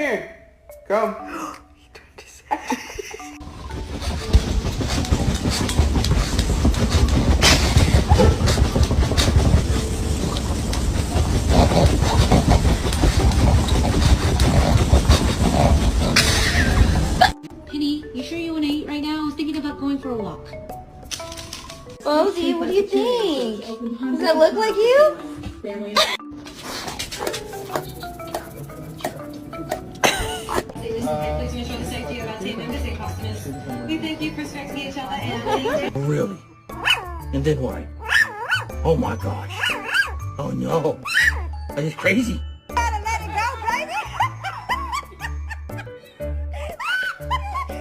here. Come. He turned his head. Penny, you sure you want to eat right now? I was thinking about going for a walk. Rosie, what do you think? Does it look like you? Please ensure the safety of our team members and customers. We thank you for respecting each other and... Really? And then what? Oh my gosh. Oh no. Are you crazy?